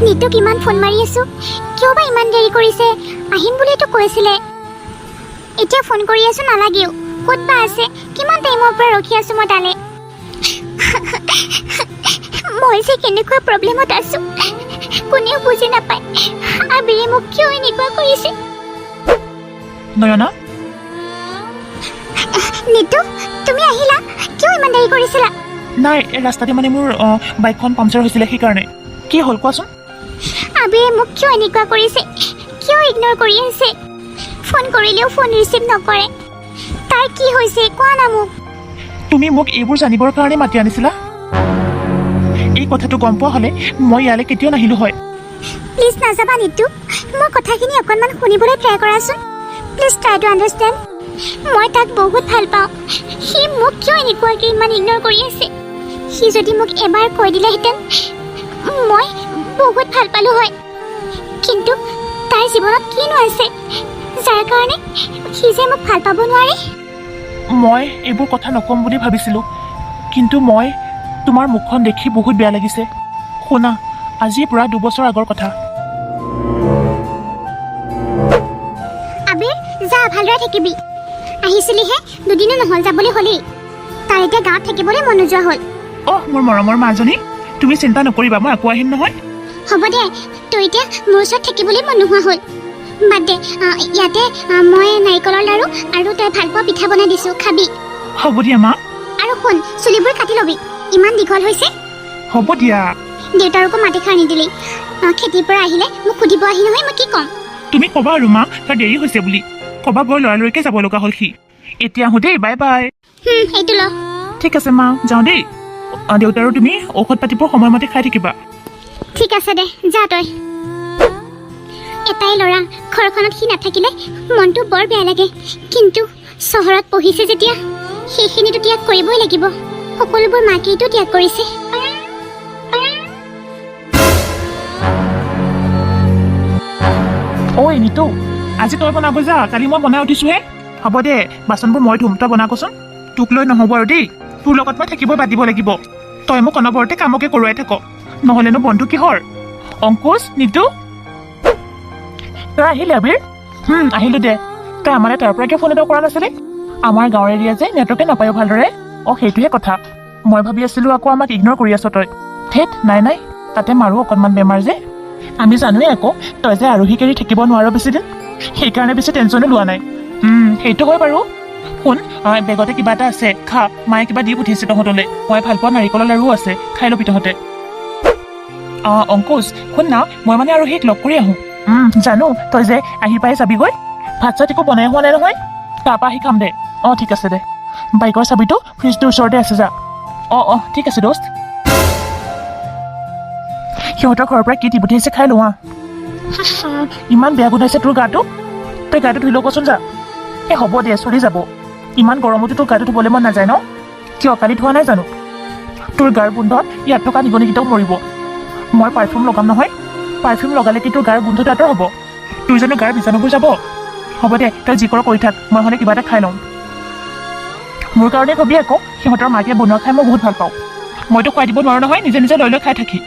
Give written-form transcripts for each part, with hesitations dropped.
নিতুক ইমান ফোন মাৰি আছো, কিয় বা ইমান দেৰি কৰিছে? আহিম বুলিতো কৈছিলে। এতিয়া ফোন কৰি আছো নালাগেও, ক'ত বা আছে? কিমান টাইমৰ পৰা ৰখি আছো মই তালে। মই যে কেনেকুৱা প্ৰব্লেমত আছো কোনেও বুজি নাপায়। আবিৰে মোক কিয় এনেকুৱা কৰিছে? নয়না, নিতু তুমি আহিলা? কিয় ইমান দেৰি কৰিছিলা? নাই ৰাস্তাতে মানে মোৰ বাইকখন পামচাৰ হৈছিলে, সেইকাৰণে। কি হ'ল কোৱাচোন? আবিৰে মোক কিয় এনেকুৱা কৰিছে? কিয় ইগনোৰ কৰি আছে? ফোন কৰিলেও ফোন ৰিচিভ নকৰে। তাৰ কি হৈছে কোৱা না মোক। তুমি মোক এইবোৰ জানিবৰ কাৰণে মাতি আনিছিলা? এই কথাটো গম পোৱা হ'লে মই ইয়ালৈ কেতিয়াও নাহিলো হয়। প্লিজ নাযাবা নিতু, মোৰ কথাখিনি অকণমান শুনিবলৈ ট্ৰাই কৰাচোন। Please try to understand. মই তাক বহুত ভাল পাওঁ। সি মোক কিয় এনেকুৱাকৈ ইমান ইগনোৰ কৰি আছে? সি যদি মোক এবাৰ কৈ দিলেহেঁতেন মই বহুত ভাল পালোঁ হয়। কিন্তু তাৰ জীৱনত কিনো আছে যাৰ কাৰণে সি যে মোক ভাল পাব নোৱাৰে? মই এইবোৰ কথা নক'ম বুলি ভাবিছিলোঁ, কিন্তু মই তোমাৰ মুখখন দেখি বহুত বেয়া লাগিছে। শুনা, আজিৰ পৰা 2 বছৰ আগৰ কথা। আবিৰ যা, ভালদৰে থাকিবি। আহিছিলিহে, দুদিনো নহ'ল, যাবলৈ হ'লেই। তাৰ এতিয়া গাঁৱত থাকিবলৈ মন নোযোৱা হ'ল। মোৰ মৰমৰ মাজনী, তুমি চিন্তা নকৰিবা, মই আকৌ আহিম নহয়। হ'ব দে, তই এতিয়া মোৰ ওচৰত থাকিবলৈ মন নোহোৱা হ'ল। বাদ দে, ইয়াতে মই নাৰিকলৰ লাড়ু আৰু তই ভাল পোৱা পিঠা বনাই দিছোঁ, খাবি। হ'ব দিয়া মা। আৰু শুন, চুলিবোৰ কাটি ল'বি, ইমান দীঘল হৈছে। হ'ব দিয়া। দেউতাৰকো মাটিষাৰ নিদিলি। খেতিৰ পৰা আহিলে মোক সুধিব আহি নহয়, মই কি ক'ম? তুমি ক'বা আৰু মা, তাৰ দেৰি হৈছে বুলি। ক'বা বৰ লৰালৰিকে যাব লগা হ'ল সি। এতিয়া আহোঁ দেই, বাই বাই। এইটো ল। ঠিক আছে মা, যাওঁ দেই। দেউতাৰো তুমি ঔষধ পাতিবোৰ সময়মতে খাই থাকিবা। ঠিক আছে দে, যা তই। এটাই ল'ৰা, ঘৰখনত সি নাথাকিলে মনটো বৰ বেয়া লাগে। কিন্তু চহৰত পঢ়িছে যেতিয়া সেইখিনিতো ত্যাগ কৰিবই লাগিব। সকলোবোৰ মাকেইতো ত্যাগ কৰিছে। ঐ নিতু, আজি তই বনাব যা, কালি মই বনাই উঠিছোহে। হ'ব দে, বাচনবোৰ মই ধুম, তই বনাকচোন। তোক লৈ নহ'ব আৰু দেই, তোৰ লগত মই থাকিবই পাতিব লাগিব। তই মোক অনবৰতে কামকে কৰোৱাই থাক, নহ'লেনো বন্ধু কিহৰ? অংকুশ, নিতু, তই আহিলি আবিৰ? আহিলো দে। তই আমালৈ তাৰ পৰা কিয় ফোন এটা কৰা নাছিলি? আমাৰ গাঁৱৰ এৰিয়া যে নেটৱৰ্কে নাপায় ভালদৰে। সেইটোহে কথা। মই ভাবি আছিলো আকৌ আমাক ইগনোৰ কৰি আছ তই। ধেত, নাই, তাতে মাৰো অকণমান বেমাৰ যে। আমি জানোৱে আকৌ তই যে আৰোহী কেৰি থাকিব নোৱাৰ বেছিদিন, সেইকাৰণে বেছি টেনশ্যনো লোৱা নাই। সেইটো হয় বাৰু। শুন, বেগতে কিবা এটা আছে, খা। মায়ে কিবা দি পঠিয়াইছে তহঁতলৈ। মই ভাল পোৱা নাৰিকলৰ লাড়ু আছে, খাই ল'বি তহঁতে। অংকুশ, শুন না, মই মানে আৰোহীক লগ কৰি আহোঁ। জানো, তই যে আহি পাই যাবিগৈ। ভাত চাত একো বনাই হোৱা নাই নহয়, তাৰপৰা আহি খাম দে। ঠিক আছে দে। বাইকৰ চাবিটো ফ্ৰিজটোৰ ওচৰতে আছে, যা। ঠিক আছে দোস্ত। সিহঁতৰ ঘৰৰ পৰা কি দি পঠিয়াইছে খাই লওঁ। ইমান বেয়া গোন্ধাইছে তোৰ গাটো। তই গাটো ধুই ল'বচোন, যা। হ'ব দে, চলি যাব। ইমান গৰমতো তোৰ গাটো ধুবলৈ মন নাযায় ন? কিয়, কালি ধোৱা নাই জানো? তোৰ গাৰ গোন্ধত ইয়াত থকা নিগনিকেইটাও মৰিব। মই পাৰফিউম লগাম নহয়, পাৰফিউম লগালে কি তোৰ গাৰ গোন্ধটো আঁতৰ হ'ব? তোৰ জানো গাৰ বীজাণুবোৰ যাব? হ'ব দে, তই যি কৰ কৰি থাক, মই হ'লে কিবা এটা খাই লওঁ। মোৰ কাৰণে কবি আকৌ, সিহঁতৰ মাকে বনোৱা খাই মই বহুত ভাল পাওঁ। মইতো খুৱাই দিব নোৱাৰো নহয়, নিজে নিজে লৈ খাই থাকি।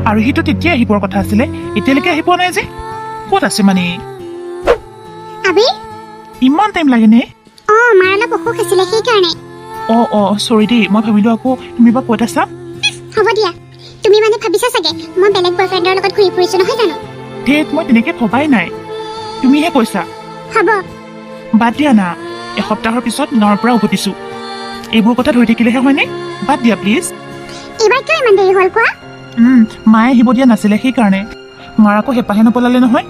আৰু সিটো তেতিয়াই আহি পোৱাৰ কথা আছিলে, এতিয়ালৈকে আহি পোৱা নাই যে। ক'ত আছে মানে? ইমান টাইম লাগে নে? মাৰ অলপ অসুখ আছিলে, সেইকাৰণে। চৰি দেই, মই ভাবিলো আকৌ তুমি বা ক'ত আছা। হ'ব দিয়া, তুমি মানে ভাবিছা চাগে মই বেলেগ বয়ফ্ৰেণ্ডৰ লগত ঘূৰি ফুৰিছো নহয় জানো? ধেত, মই তেনেকে ভবাই নাই, তুমিহে কৈছা। হ'ব বাদ দিয়া না, এসপ্তাহৰ পিছত গাঁৱৰ পৰা উভতিছো। এইবোৰ কথা ধৰি থাকিলেহে হয়নে? বাদ দিয়া প্লিজ। এইবাৰ কিয় ইমান দেৰি হ'ল কোৱা? মায়ে আহিব দিয়া নাছিলে, সেইকাৰণে। মাৰ আকৌ হেঁপাহে নপলালে নহয়।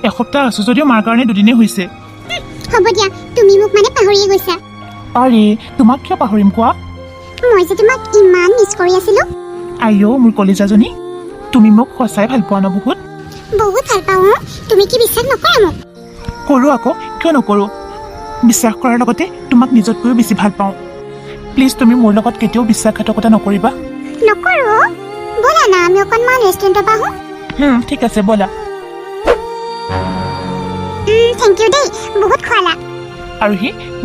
এসপ্তাহ আছো যদিও মাৰ কাৰণে 2 দিনেই হৈছে। হ'ব দিয়া, তুমি মোক মানে পাহৰিয়ে গৈছা। আৰে, তোমাক কিয় পাহৰিম কোৱা? মই যে তোমাক ইমান মিছ কৰি আছিলো। আইঅ' মোৰ কলিজাজনী, তুমি মোক সঁচাই ভাল পোৱা ন? বহুত ভাল পাওঁ। তুমি কি বিশ্বাস নকৰা মোক? কৰোঁ আকৌ, কিয় নকৰোঁ? বিশ্বাস কৰাৰ লগতে তোমাক নিজতকৈও বেছি ভাল পাওঁ। প্লিজ, তুমি মোৰ লগত কেতিয়াও বিশ্বাসঘাতকতা নকৰিবা। নকৰো, ব'লা না আমি অকণমান ৰেষ্টুৰেণ্টৰ পৰা আহোঁ। ঠিক আছে, ব'লা। থেংক ইউ দেই, বহুত খোৱালা। আৰু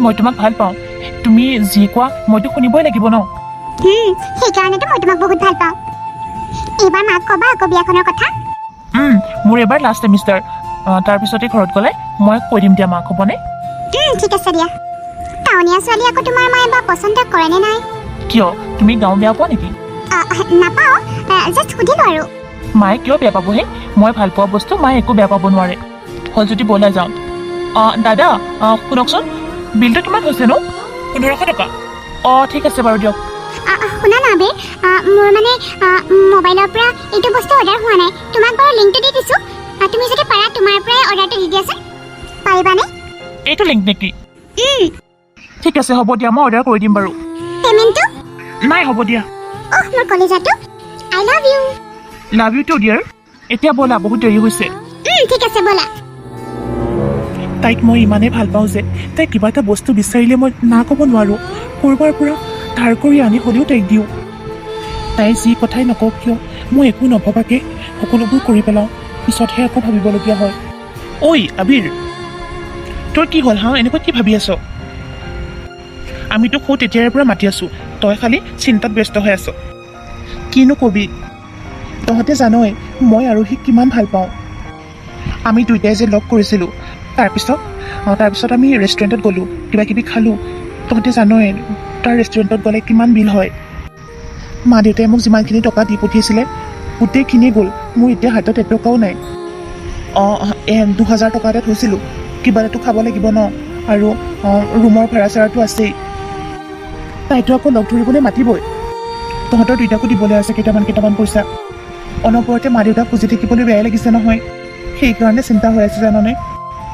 মই তোমাক ভাল পাওঁ। তুমি যি কোৱা মইতো শুনিবই লাগিব ন? সেইকাৰণেতো মই তোমাক বহুত ভাল পাওঁ। এইবাৰ মাক ক'বা আকৌ বিয়াখনৰ কথা। মোৰ এবাৰ লাষ্ট ছেমিষ্টাৰ, তাৰপিছতে ঘৰত গ'লে মই কৈ দিম দিয়া মাক, হ'বনে? ঠিক আছে দিয়া। টাউনীয়া ছোৱালী আকৌ তোমাৰ মায়ে বা পচন্দ কৰেনে নাই? কিয়, তুমি গাঁও বেয়া পোৱা নেকি? নাপাওঁ, জাষ্ট সুধিলোঁ আৰু। মায়ে কিয় বেয়া পাবহে? মই ভাল পোৱা বস্তু মায়ে একো বেয়া পাব নোৱাৰে। হ'ল যদি ব'লা যাওঁ। দাদা শুনকচোন, বিলটো কিমান হৈছে নো? 1500 টকা। ঠিক আছে বাৰু দিয়ক। শুনা না আবিৰ, মোৰ মানে মোবাইলৰ পৰা এইটো বস্তু অৰ্ডাৰ হোৱা নাই। তোমাক বাৰু লিংকটো দি দিছোঁ, তুমি যদি পাৰা তোমাৰ পৰাই অৰ্ডাৰটো দি দিয়াচোন। পাৰিবানে? এইটো লিংক নেকি? ঠিক আছে, হ'ব দিয়া, মই অৰ্ডাৰ কৰি দিম বাৰু। পে'মেণ্টটো? নাই, হ'ব দিয়া। মোৰ কলেজাটো, I love you. Love you too dear. এতিয়া ব'লা, বহুত দেৰি হৈছে। ঠিক আছে ব'লা। তাইক মই ইমানেই ভাল পাওঁ যে তাই কিবা এটা বস্তু বিচাৰিলে মই না ক'ব নোৱাৰোঁ। ক'ৰবাৰ পৰা ধাৰ কৰি আনি হ'লেও তাইক দিওঁ। তাই যি কথাই নকওক কিয় মই একো নভবাকৈ সকলোবোৰ কৰি পেলাওঁ। পিছতহে আকৌ ভাবিবলগীয়া হয়। ঐ আবিৰ, তোৰ কি হ'ল হা? এনেকুৱা কি ভাবি আছ? আমি তোক সৌ তেতিয়াৰে পৰা মাতি আছোঁ, তই খালি চিন্তাত ব্যস্ত হৈ আছ। কিনো কবি, তহঁতে জানই মই আৰু সি কিমান ভাল পাওঁ। আমি দুয়োটাই যে লগ কৰিছিলোঁ, তাৰপিছত আমি ৰেষ্টুৰেণ্টত গ'লোঁ, কিবা কিবি খালোঁ। তহঁতে জানই তাৰ ৰেষ্টুৰেণ্টত গ'লে কিমান বিল হয়। মা দেউতাই মোক যিমানখিনি টকা দি পঠিয়াইছিলে গোটেইখিনি গ'ল। মোৰ এতিয়া হাতত এটকাও নাই। 2000 টকা এটা থৈছিলোঁ, কিবা এটাতো খাব লাগিব ন, আৰু ৰুমৰ ভাড়া চাড়াটো আছেই। তাইতো আকৌ লগ ধৰিবলৈ মাতিবই। তহঁতৰ দুইটাকো দিবলৈ আছে কেইটামান পইচা। অনবৰতে মা দেউতাক খুজি থাকিবলৈ বেয়াই লাগিছে নহয়। সেইকাৰণে চিন্তা হৈ আছে জাননে।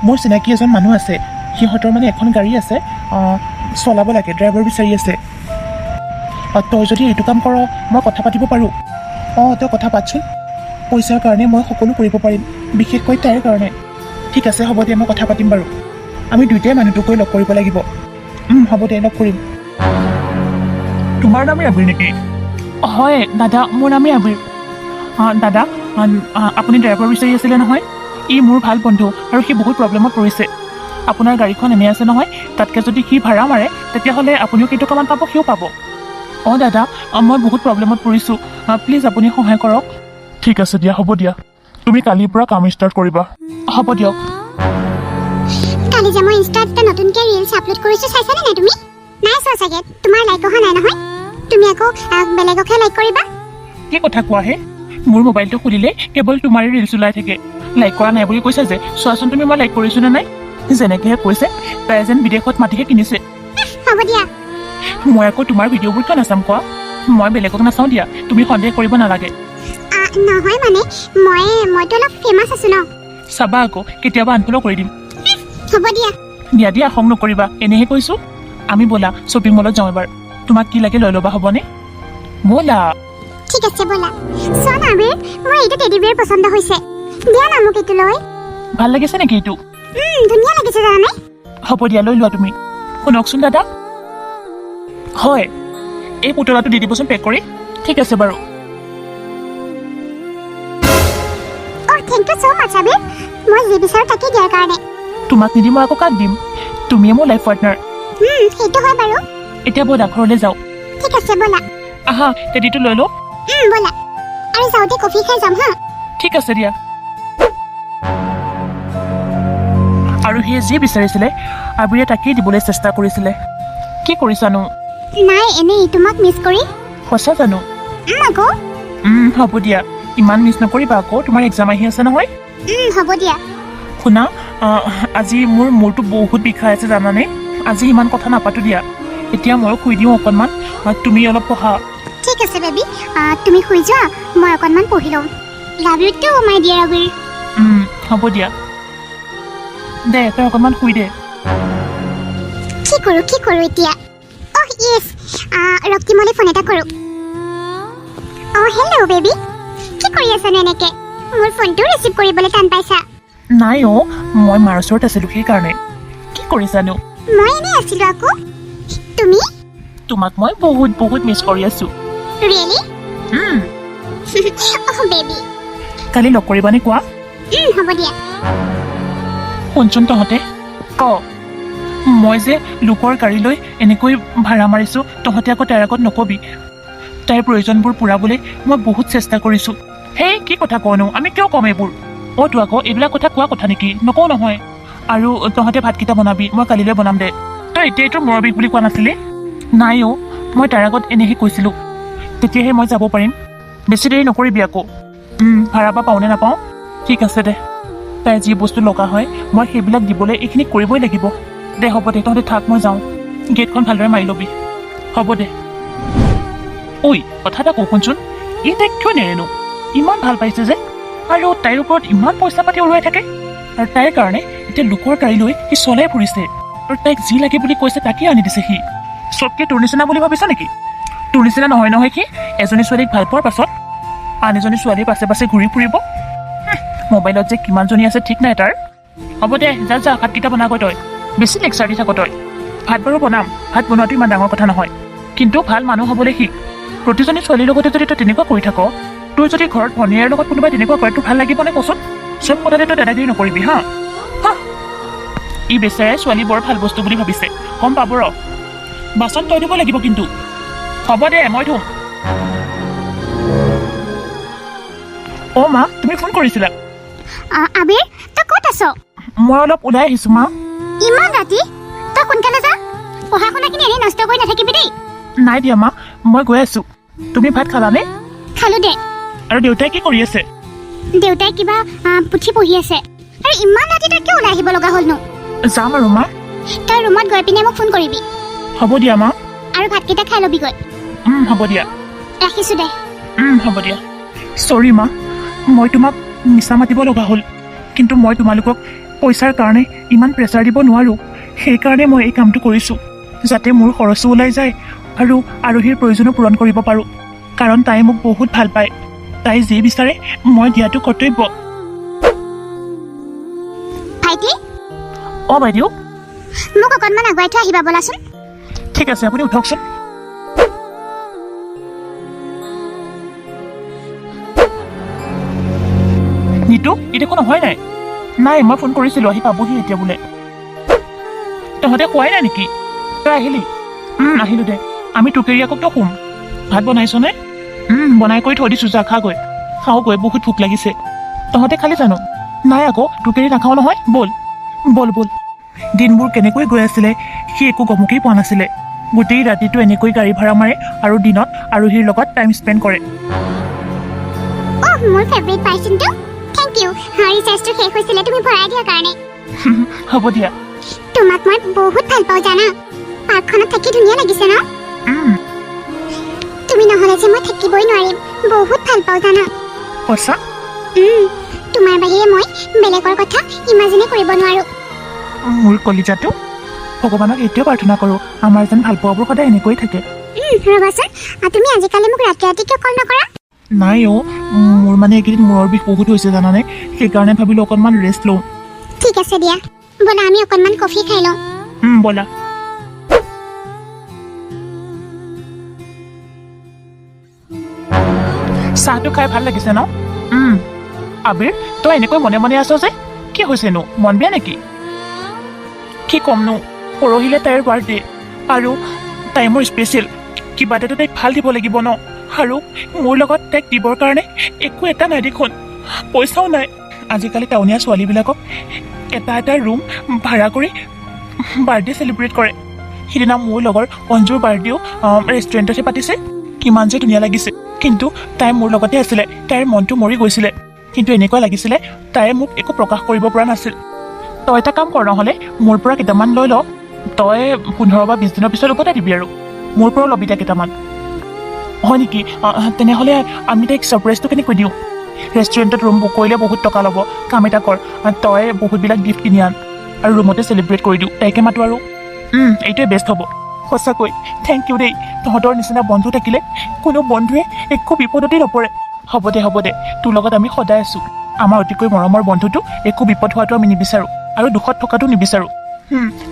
মোৰ চিনাকি এজন মানুহ আছে, সিহঁতৰ মানে এখন গাড়ী আছে, চলাব লাগে, ড্ৰাইভাৰ বিচাৰি আছে। তই যদি এইটো কাম কৰ মই কথা পাতিব পাৰোঁ। তই কথা পাতচোন, পইচাৰ কাৰণে মই সকলো কৰিব পাৰিম, বিশেষকৈ তাইৰ কাৰণে। ঠিক আছে, হ'ব দে, মই কথা পাতিম বাৰু। আমি দুয়োটাই মানুহটোকৈ লগ কৰিব লাগিব। হ'ব দে, লগ কৰিম। তোমাৰ নামেই আবিৰ নেকি? হয় দাদা, মোৰ নামেই আবিৰ। দাদা, আপুনি ড্ৰাইভাৰ বিচাৰি আছিলে নহয়? ই মোৰ ভাল বন্ধু আৰু সি বহুত প্ৰব্লেমত পৰিছে। আপোনাৰ গাড়ীখন এনে আছে নহয়, তাতকৈ যদি সি ভাড়া মাৰে তেতিয়াহ'লে আপুনিও কেইটকামান পাব, সিও পাব। দাদা, মই বহুত প্ৰব্লেমত পৰিছোঁ, প্লিজ আপুনি সহায় কৰক। ঠিক আছে দিয়া, হ'ব দিয়া, তুমি কালিৰ পৰা কাম ষ্টাৰ্ট কৰিবা। হ'ব দিয়ক। কালি যে মই ইনষ্টাত এটা নতুনকৈ ৰিলছ আপলোড কৰিছোঁ, চাইছানে নাই তুমি? নাই চোৱা চাগে, তোমাৰ লাইক অহা নাই নহয়। তুমি আকৌ বেলেগকহে লাইক কৰিবা। কি কথা কোৱা হে? মোৰ মোবাইলটো খুলিলে কেৱল তোমাৰে ৰিলছ ওলাই থাকে। লাইক কৰা নাই বুলি কৈছা যে, চোৱাচোন তুমি মই লাইক কৰিছোঁ নে নাই। যেনেকৈহে কৈছে তাই যেন বিদেশত মাটিহে কিনিছে। হ'ব দিয়া। মই আকৌ তোমাৰ ভিডিঅ'বোৰ কিয় নাচাম কোৱা? মই বেলেগক নাচাওঁ দিয়া, তুমি সন্দেহ কৰিব নালাগে। নহয় মানে মইতো অলপ ফেমাছ আছোঁ ন। চাবা আকৌ কেতিয়াবা আনফল' কৰি দিম। হ'ব দিয়া। দিয়া খং নকৰিবা, এনেহে কৈছোঁ। আমি ব'লা শ্বপিং মলত যাওঁ এবাৰ, তোমাক কি লাগে লৈ ল'বা, হ'বনে? ব'লা। ঠিক আছে ব'লা। চোৱা না আবিৰ, মোৰ এইটো টেডি বিয়াৰ পচন্দ হৈছে, দিয়া না মোক এইটো লৈ। ভাল লাগিছে নেকি এইটো? ধুনীয়া লাগিছে জানানে? হ'ব দিয়া, লৈ লোৱা তুমি। শুনকচোন দাদা। হয়, এই পুতলাটো দি দিবচোন পেক কৰি। ঠিক আছে বাৰু। থেংক ইউ ছ' মাছ আবিৰ, মই যি বিচাৰোঁ তাকেই দিয়াৰ কাৰণে। তোমাক নিদি মই আকৌ কাক দিম? তুমিয়ে মোৰ লাইফ পাৰ্টনাৰ। সেইটো হয় বাৰু। এতিয়া ব'লা ঘৰলৈ যাওঁ। ঠিক আছে ব'লা। আহা, টেডিটো লৈ লওঁ। ব'লা, আৰু যাওঁতে কফি খাই যাম হা। ঠিক আছে দিয়া। আৰু সিয়ে যি বিচাৰিছিলে আবিৰে তাকেই দিবলৈ চেষ্টা কৰিছিলে। কি কৰিছানো? নাই, এনেই তোমাক মিছ কৰি। সঁচা জানো? আকৌ হ'ব দিয়া, ইমান মিছ নকৰিবা আকৌ, তোমাৰ এক্সাম আহি আছে নহয়। হ'ব দিয়া। শুনা, আজি মোৰ মূৰটো বহুত বিষাই আছে জানানে। আজি ইমান কথা নাপাতো দিয়া, এতিয়া ময়ো শুই দিওঁ অকণমান, তুমি অলপ পঢ়া। ঠিক আছে বেবী, তুমি শুই যোৱা, মই অকণমান পঢ়ি লওঁ। Love you too my dear Abir. হ'ব দিয়া, দে তই অকণমান শুই দে। কি কৰোঁ এতিয়া? য়েছ, ৰক্তিমলৈ ফোন এটা কৰোঁ। হেল্ল' বেবী, কি কৰি আছানো এনেকৈ? মোৰ ফোনটো ৰিচিভ কৰিবলৈ টান পাইছা? নাই মই মাৰ ওচৰত আছিলোঁ সেইকাৰণে। কি কৰিছানো? মই এনেই আছিলোঁ আকৌ। তুমি? তোমাক মই বহুত বহুত মিছ কৰি আছোঁ। ৰিয়েলি? বেবী, কালি লগ কৰিবানে কোৱা? হ'ব দিয়া। শুনচোন তহঁতে, মই যে লোকৰ গাড়ী লৈ এনেকৈ ভাড়া মাৰিছোঁ, তহঁতে আকৌ তাইৰ আগত নকবি। তাইৰ প্ৰয়োজনবোৰ পূৰাবলৈ মই বহুত চেষ্টা কৰিছোঁ। সেই কি কথা কওঁনো, আমি কিয় ক'ম এইবোৰ? অ'তো আকৌ এইবিলাক কথা কোৱা কথা নেকি? নকওঁ নহয়। আৰু তহঁতে ভাতকেইটা বনাবি, মই কালিলৈ বনাম দে। তই এতিয়াইতো মূৰৰ বিষ বুলি কোৱা নাছিলি? নাই অ', মই তাৰ আগত এনেহে কৈছিলোঁ। তেতিয়াহে মই যাব পাৰিম। বেছি দেৰি নকৰিবি আকৌ। ভাড়া বা পাওঁনে নাপাওঁ? ঠিক আছে দে। তাই যি বস্তু লগা হয় মই সেইবিলাক দিবলৈ এইখিনি কৰিবই লাগিব। দে হ'ব দে, তহঁতে থাক, মই যাওঁ। গেটখন ভালদৰে মাৰি ল'বি। হ'ব দে। ঐ কথা এটা কওঁ শুনচোন, ই তাইক কিয় নেৰেনো? ইমান ভাল পাইছে যে, আৰু তাইৰ ওপৰত ইমান পইচা পাতি উৰুৱাই থাকে। আৰু তাইৰ কাৰণে এতিয়া লোকৰ গাড়ী লৈ সি চলাই ফুৰিছে, আৰু তাইক যি লাগে বুলি কৈছে তাকে আনি দিছে সি। চবকে তোৰ নিচিনা বুলি ভাবিছ নেকি? তোৰ নিচিনা নহয় নহয় সি। এজনী ছোৱালীক ভাল পোৱাৰ পাছত আন এজনী ছোৱালীৰ পাছে পাছে ঘূৰি ফুৰিব। মোবাইলত যে কিমানজনী আছে ঠিক নাই তাৰ। হ'ব দে, যা যা, ভাতকেইটা বনাগৈ তই। বেছি লেকচাৰ দি থাক তই। ভাত বাৰু বনাম, ভাত বনোৱাটো ইমান ডাঙৰ কথা নহয়, কিন্তু ভাল মানুহ হ'বলৈ শিক। প্ৰতিজনী ছোৱালীৰ লগতে যদি তই তেনেকুৱা কৰি থাক, তোৰ যদি ঘৰত ভনীয়াৰ লগত কোনোবাই তেনেকুৱা কৰে তোৰ ভাল লাগিবনে কচোন? চব কথাতে তই দাদাগিৰি নকৰিবি হা। ই বেচেৰাই ছোৱালী বৰ ভাল বস্তু বুলি ভাবিছে, গম পাব ৰ। বাচন তই ধুব লাগিব কিন্তু। হ'ব দে, মই ধুম। অ' মা, তুমি ফোন কৰিছিলা? আবিৰ, তই ক'ত আছ? মই অলপ ওলাই আহিছোঁ মা। ইমান ৰাতি? তই সোনকালে যা। পঢ়া শুনাখিনি এনেই নষ্ট কৰি নাথাকিবি দেই। নাই দিয়া মা, মই গৈ আছোঁ। তুমি ভাত খালানে? খালো দে। আৰু দেউতাই কি কৰি আছে? দেউতাই কিবা পুথি পঢ়ি আছে। আৰু ইমান ৰাতি তই কিয় ওলাই আহিব লগা হ'লনো? যাম আৰু মা। তই ৰুমত গৈ পিনে মোক ফোন কৰিবি। হ'ব দিয়া মা। আৰু ভাতকেইটা খাই ল'বিগৈ। হ'ব দিয়া। ৰাখিছোঁ দে। হ'ব দিয়া। চৰি মা, মই তোমাক মিছা মাতিব লগা হ'ল, কিন্তু মই তোমালোকক পইচাৰ কাৰণে ইমান প্ৰেছাৰ দিব নোৱাৰোঁ। সেইকাৰণে মই এই কামটো কৰিছোঁ, যাতে মোৰ খৰচো ওলাই যায় আৰু আৰোহীৰ প্ৰয়োজনো পূৰণ কৰিব পাৰোঁ। কাৰণ তাই মোক বহুত ভাল পায়। তাই যি বিচাৰে মই দিয়াটো কৰ্তব্য। ভাইটি, অঁ বাইদেউ। মোক অকণমান আগুৱাই থৈ আহিবা ব'লাচোন। ঠিক আছে, আপুনি উঠকচোন। নিতু, এই দেখোন অহাই নাই। নাই, মই ফোন কৰিছিলোঁ, আহি পাবহি এতিয়া বোলে। তহঁতে খোৱাই নাই নেকি? তই আহিলি? আহিলোঁ দে। আমি টুকেৰি আকৌ কিয় শুম? ভাত বনাইছনে? বনাই কৰি থৈ দিছোঁ, যা খাগৈ। খাওঁগৈ, বহুত ভোক লাগিছে। তহঁতে খালি জানো? নাই আকৌ, টুকেৰি নাখাওঁ নহয়। ব'ল ব'ল ব'ল। দিনবোৰ কেনেকৈ গৈ আছিলে সি একো গমকেই পোৱা নাছিলে। গোটেই ৰাতিটো এনেকৈ গাড়ী ভাড়া মাৰে আৰু দিনত আৰোহীৰ লগত টাইম স্পেণ্ড কৰে। মোৰ ফেভৰিট পাৰ্চনটো। Thank U. ৰিচাৰ্জটো শেষ হৈছিলে তুমি ভৰাই দিয়াৰ কাৰণে। হ'ব দিয়া। তোমাক মই বহুত ভাল পাওঁ জানা। পাৰ্কখনত থাকি ধুনীয়া লাগিছে ন? তুমি নহ'লে যে মই থাকিবই নোৱাৰিম। বহুত ভাল পাওঁ জানা। সঁচা? তোমাৰ বাহিৰে মই বেলেগৰ কথা ইমাজিনে কৰিব নোৱাৰো। মোৰ কলিজাটো, ভগৱানক এইটোৱে প্ৰাৰ্থনা কৰোঁ আমাৰ যেন ভাল পোৱাবোৰ সদায় এনেকৈ থাকে। ৰ'বাচোন, তুমি আজিকালি মোক ৰাতি ৰাতি কিয় কল নকৰা? নাই অ', মোৰ মানে এইকেইদিন মূৰৰ বিষ বহুত হৈছে জানানে, সেইকাৰণে ভাবিলোঁ অকণমান ৰেষ্ট লওঁ। ঠিক আছে দিয়া, ব'লা আমি অকণমান কফি খাই লওঁ। ব'লা। চাহটো খাই ভাল লাগিছে ন? আবিৰ, তই এনেকৈ মনে মনে আছ যে, কি হৈছেনো? মন বেয়া নেকি? কি ক'মনো, পৰহিলে তাইৰ বাৰ্থডে আৰু তাই মোৰ স্পেচিয়েল। কিবা এটাতো তাইক ভাল দিব লাগিব ন? আৰু মোৰ লগত তাইক দিবৰ কাৰণে একো এটা নাই দেখোন, পইচাও নাই। আজিকালি টাউনীয়া ছোৱালীবিলাকক এটা এটা ৰুম ভাড়া কৰি বাৰ্থডে চেলিব্ৰেট কৰে। সিদিনা মোৰ লগৰ অঞ্জুৰ বাৰ্থডেও ৰেষ্টুৰেণ্টতহে পাতিছে। কিমান যে ধুনীয়া লাগিছে, কিন্তু তাই মোৰ লগতে আছিলে। তাইৰ মনটো মৰি গৈছিলে, কিন্তু এনেকুৱা লাগিছিলে তাই মোক একো প্ৰকাশ কৰিব পৰা নাছিল। তই এটা কাম কৰ নহ'লে, মোৰ পৰা কেইটামান লৈ ল। তই 15 বা 20 দিনৰ পিছত উভতাই দিবি আৰু মোৰ পৰাও ল'বি তাই কেইটামান। হয় নেকি? তেনেহ'লে আমি তাইক ছাৰপ্ৰাইজটো কেনেকৈ দিওঁ? ৰেষ্টুৰেণ্টত ৰুম বুক কৰিলে বহুত টকা ল'ব। কাম এটা কৰ, তই বহুতবিলাক গিফ্ট কিনি আন আৰু ৰুমতে চেলিব্ৰেট কৰি দিওঁ। তাইকে মাতো আৰু। এইটোৱে বেষ্ট হ'ব। সঁচাকৈ থেংক ইউ দেই। তহঁতৰ নিচিনা বন্ধু থাকিলে কোনো বন্ধুৱে একো বিপদতে নপৰে। হ'ব দে, তোৰ লগত আমি সদায় আছোঁ। আমাৰ অতিকৈ মৰমৰ বন্ধুটো একো বিপদ হোৱাটো আমি নিবিচাৰোঁ আৰু দুখত থকাটো নিবিচাৰোঁ।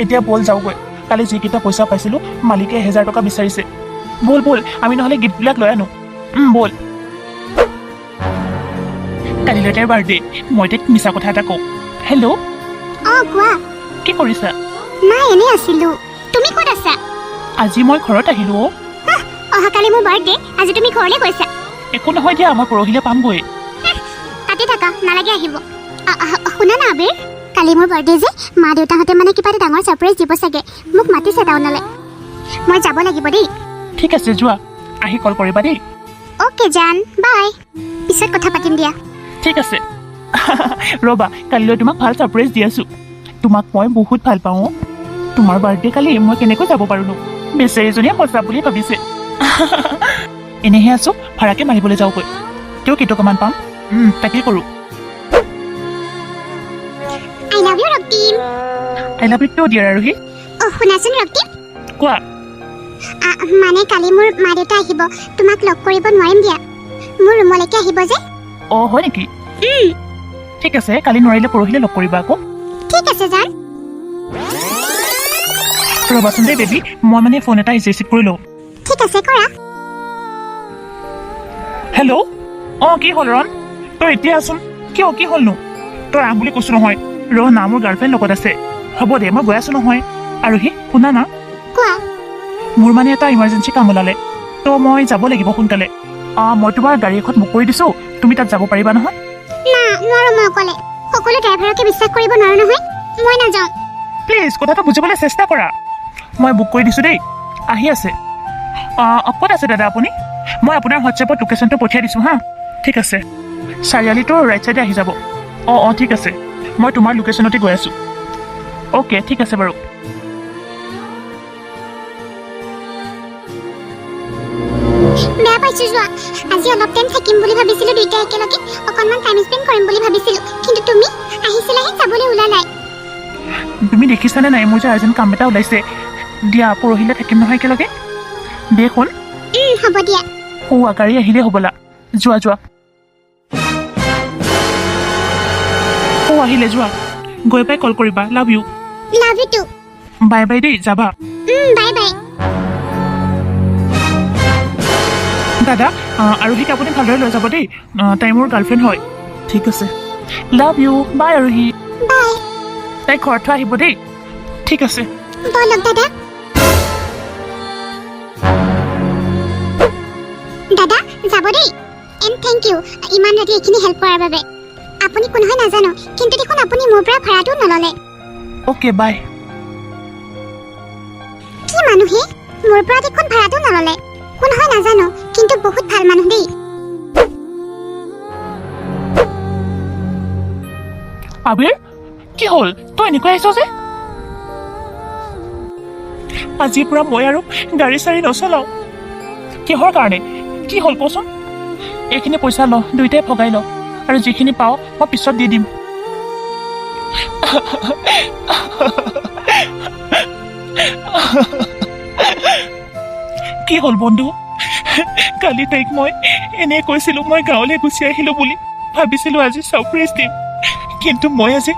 এতিয়া ব'ল যাওঁগৈ। কালি যিকেইটা পইচা পাইছিলোঁ মালিকে 1000 টকা বিচাৰিছে। ব'ল আমি নহ'লে গিফ্টবিলাক লৈ আনো। ব'ল। কালিলৈ তাইৰ বাৰ্থডে, মই তাইক মিছা কথা এটা কওঁ। হেল্ল'। কোৱা। কি কৰিছা? নাই, এনেই আছিলোঁ। তুমি ক'ত আছা? আজি মই ঘৰত আহিলোঁ। অহাকালি মোৰ বাৰ্থডে, আজি তুমি ঘৰলৈ গৈছা। একো নহয় দিয়া, মই পৰহিলৈ পামগৈ। তাতে থাকা, নালাগে আহিব। শুনা না আবিৰ, কালি মোৰ বাৰ্থডে যে, মা দেউতাহঁতে মানে কিবা এটা ডাঙৰ ছাৰপ্ৰাইজ দিব চাগে, মোক মাতিছে টাউনলৈ। মই যাব লাগিব দেই। ঠিক আছে যোৱা, আহি কল কৰিবা দেই। অ'কে জান, বাই। পিছত কথা পাতিম দিয়া। ঠিক আছে। ৰ'বা, কালিলৈ তোমাক ভাল ছাৰপ্ৰাইজ দি আছোঁ। তোমাক মই বহুত ভাল পাওঁ। তোমাৰ বাৰ্থডে কালি মই কেনেকৈ যাব পাৰোঁনো? বেচেৰীজনীয়ে সঁচা বুলি ভাবিছে। এনেহে আছোঁ, ভাড়াকে মাৰিবলৈ যাওঁগৈ। তেওঁ কেইটকামান পাম, তাকেই কৰোঁ। I love you Raktim. I love you too dear Arohi. শুনাচোন ৰক্তিম, কোৱা। মানে কালি মোৰ মা দেউতা আহিব, তোমাক লগ কৰিব নোৱাৰিম দিয়া। মোৰ ৰুমলৈকে আহিব যে। হয় নেকি? ঠিক আছে, কালি নোৱাৰিলে পৰহিলৈ লগ কৰিবা আকৌ। ঠিক আছে জান। ৰ'বাচোন দেই বেবী, মই মানে ফোন এটা ৰিচিভ কৰি লওঁ। ঠিক আছে কৰা। হেল্ল', কি হ'ল ৰণ? তই এতিয়া আছোন। কিয়, কি হ'লনো? তই আহ বুলি কৈছো নহয়। না, মোৰ গাৰ্লফ্ৰেণ্ড লগত আছে। হ'ব দে, মই গৈ আছো নহয়। আৰোহী শুনা না, কোৱা। মোৰ মানে এটা ইমাৰ্জেঞ্চি কাম ওলালে, তো মই যাব লাগিব সোনকালে। মই তোমাৰ গাড়ী এখন বুক কৰি দিছোঁ, তুমি তাত যাব পাৰিবা নহয়? না, নোৱাৰো মই অকলে। সকলো ড্ৰাইভাৰকে বিশ্বাস কৰিব নোৱাৰো নহয়, মই নাযাওঁ। প্লিজ কথাটো বুজিবলৈ চেষ্টা কৰা। মই বুক কৰি দিছোঁ দেই, আহি আছে। ক'ত আছে দাদা আপুনি? মই আপোনাৰ হোৱাটছএপত লোকেশ্যনটো পঠিয়াই দিছোঁ হা। ঠিক আছে, চাৰিআলিটোৰ ৰাইট ছাইডে আহি যাব। ঠিক আছে, মই তোমাৰ লোকেশ্যনতে গৈ আছোঁ। অ'কে, ঠিক আছে বাৰু। বেয়া পাইছো যোৱা। আজি অলপ টাইম থাকিম বুলি ভাবিছিলো, দুইটা একেলগে অকণমান টাইম স্পেণ্ড কৰিম বুলি ভাবিছিলো, কিন্তু তুমি আহিছিলাহে যাবলৈ ওলালাই। তুমি দেখিছানে নাই, মোৰ যে আৰ্জেণ্ট কাম এটা ওলাইছে। দিয়া, পৰহিলৈ থাকিম নহয় একেলগে। দে শুন। হ'ব দিয়া। গাড়ী আহিলেই হ'বলা। যোৱা যোৱা। আহিলে যোৱা, গৈ পাই কল কৰিবা। Love you. Love you too. Bye bye দেই, যাবা। Bye bye. দাদা, আৰোহীক আপুনি ভালদৰে লৈ যাব দেই। তাই মোৰ গাৰ্লফ্ৰেণ্ড হয়। ঠিক আছে, লাভ ইউ। বাই আৰোহী। বাই। তাই ঘৰত থৈ আহিব দেই। ঠিক আছে। বলক দাদা। দাদা যাব দেই। এণ্ড থেংক ইউ ইমান ৰাতি এইখিনি হেল্প কৰাৰ বাবে। আপুনি কোন হয় নাজানো, কিন্তু দেখোন আপুনি মোৰ পৰা ভাড়াটো নললে। অ'কে, বাই। কি মানুহে, মোৰ পৰা দেখোন ভাড়াটো নললে। কোন হয় নাজানো, কিন্তু বহুত ভাল মানুহ দেই। আবিৰ, কি হ'ল? তই এনেকৈ আহিছ যে? আজিৰ পৰা মই আৰু গাড়ী চাড়ী নচলাওঁ। কিহৰ কাৰণে? কি হ'ল কচোন? এইখিনি পইচা ল, দুইটাই ভগাই ল, আৰু যিখিনি পাওঁ মই পিছত দি দিম। কি হ'ল বন্ধু? কালি তাইক মই এনে কৈছিলোঁ মই গাঁৱলৈ গুচি আহিলোঁ বুলি। ভাবিছিলোঁ আজি ছাৰপ্ৰাইজ দিম, কিন্তু মই আজি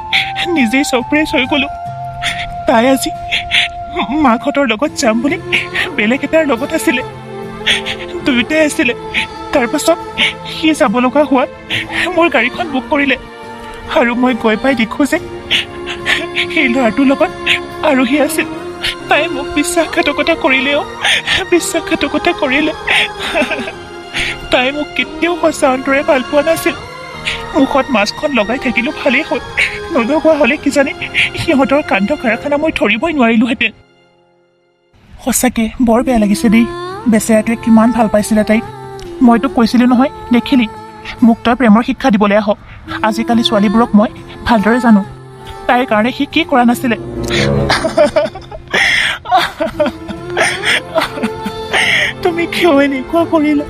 নিজেই ছাৰপ্ৰাইজ হৈ গ'লোঁ। তাই আজি মাকহঁতৰ লগত যাম বুলি বেলেগ এটাৰ লগত আছিলে। দুয়োটাই আছিলে। তাৰপাছত সি যাব লগা হোৱাত মোৰ গাড়ীখন বুক কৰিলে, আৰু মই গৈ পাই দেখোঁ যে সেই ল'ৰাটোৰ লগত আৰোহী আছিল। তাই মোক বিশ্বাসঘাতকতা কৰিলে। তাই মোক কেতিয়াও সঁচা অন্তৰে ভাল পোৱা নাছিল। মুখত মাস্কখন লগাই থাকিলোঁ ভালেই হ'ল, নলগোৱা হ'লে কিজানি সিহঁতৰ কাণ্ড কাৰখানা মই ধৰিবই নোৱাৰিলোহেঁতেন। সঁচাকে বৰ বেয়া লাগিছে দেই। বেচেৰাটোৱে কিমান ভাল পাইছিলে তাইক। মই তোক কৈছিলোঁ নহয়, দেখিলি মোক তই প্ৰেমৰ শিক্ষা দিবলৈ আহ। আজিকালি ছোৱালীবোৰক মই ভালদৰে জানো। তাইৰ কাৰণে সি কি কৰা নাছিলে। তুমি কিয় এনেকুৱা কৰিলা?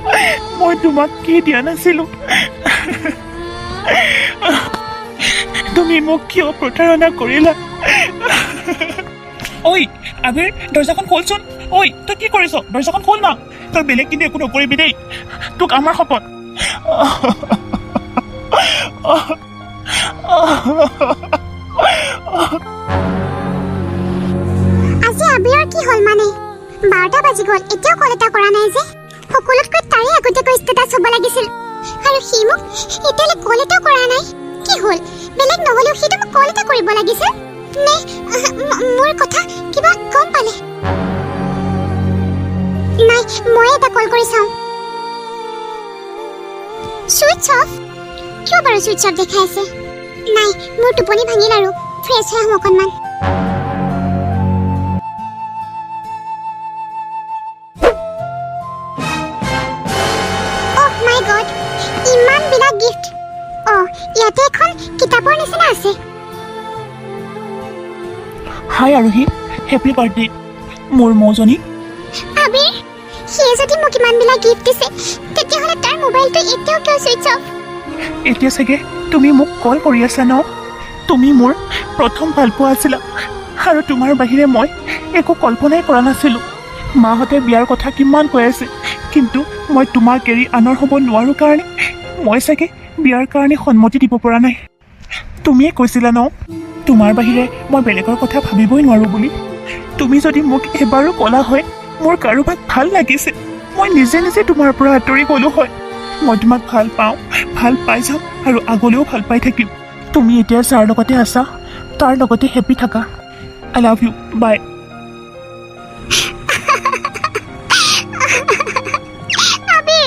মই তোমাক কি দিয়া নাছিলো? তুমি মোক কিয় প্ৰতাৰণা কৰিলা? ঐ আবিৰ, দৰ্জাখন খোলচোন। ঐ তই কি কৰিছ? দৰ্জাখন খোল না। তই বেলেগ কিন্তু একো নকৰিবি দেই, তোক আমাৰ শপত। আজি আবিৰৰ কি হ'ল মানে? 12টা বাজি গ'ল, এতিয়াও কল এটা কৰা নাই যে। সকলোতকৈ তাৰে আগতীয়াকৈ ষ্টেটাছ হ'ব লাগিছিল, আৰু সি মোক এতিয়ালৈ কল এটা কৰা নাই। কি হ'ল? বেলেগ নহ'লেও সিটো মোক কল এটা কৰিব লাগিছিল নে? মোৰ কথা কিবা গম পালে? নাই মই এটা কল কৰি চাওঁ সুইচ অফ কিয় বাৰু সুইচ অফ দেখাই আছে নাই মোৰ টোপনি ভাঙিল আৰু ফ্ৰেছ হৈ আহোঁ অকণমান অহ মাই গড ইমান বিলাক গিফ্ট ইয়াতে এখন কিতাপৰ নিচিনা আছে হাই আৰোহী হেপী বাৰ্থডে মোৰ মৌজনী আবিৰ সিয়ে যদি মোক ইমানবিলাক গিফ্ট দিছে তেতিয়াহ'লে তাৰ মোবাইলটো এতিয়াও কিয় ছুইচ অফ এতিয়া চাগে তুমি মোক কল কৰি আছা ন তুমি মোৰ প্ৰথম ভালপোৱা আছিলা আৰু তোমাৰ বাহিৰে মই একো কল্পনাই কৰা নাছিলোঁ মাহঁতে বিয়াৰ কথা কিমান কৈ আছে কিন্তু মই তোমাক এৰি আনৰ হ'ব নোৱাৰোঁ কাৰণে মই চাগে বিয়াৰ কাৰণে সন্মতি দিব পৰা নাই তুমিয়ে কৈছিলা ন তোমাৰ বাহিৰে মই বেলেগৰ কথা ভাবিবই নোৱাৰোঁ বুলি তুমি যদি মোক এবাৰো ক'লা হয় মোৰ কাৰোবাক ভাল লাগিছে মই নিজে নিজে তোমাৰ পৰা আঁতৰি গ'লো হয় মই তোমাক ভাল পাওঁ ভাল পাই যাম আৰু আগলৈও ভাল পাই থাকিম তুমি এতিয়া যাৰ লগতে আছা তাৰ লগতে হেপী থাকা আই লাভ ইউ বাই আবিৰ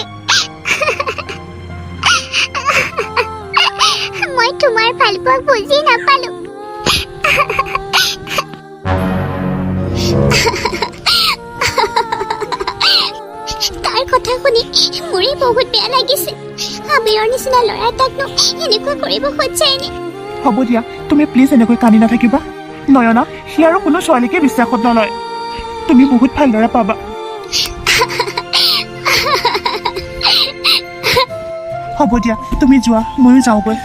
মই তোমাৰ ভালপোৱা বুজি নাপালোঁ তাৰ কথা শুনি মোৰে বহুত বেয়া লাগিছে আবিৰৰ নিচিনা ল'ৰা এটাকনো এনেকুৱা কৰিব খোজাইনে হ'ব দিয়া তুমি প্লিজ এনেকৈ কান্দি নাথাকিবা নয়না সি আৰু কোনো ছোৱালীকে বিশ্বাসত নলয় তুমি বহুত ভালদৰে পাবা হ'ব দিয়া তুমি যোৱা ময়ো যাওঁগৈ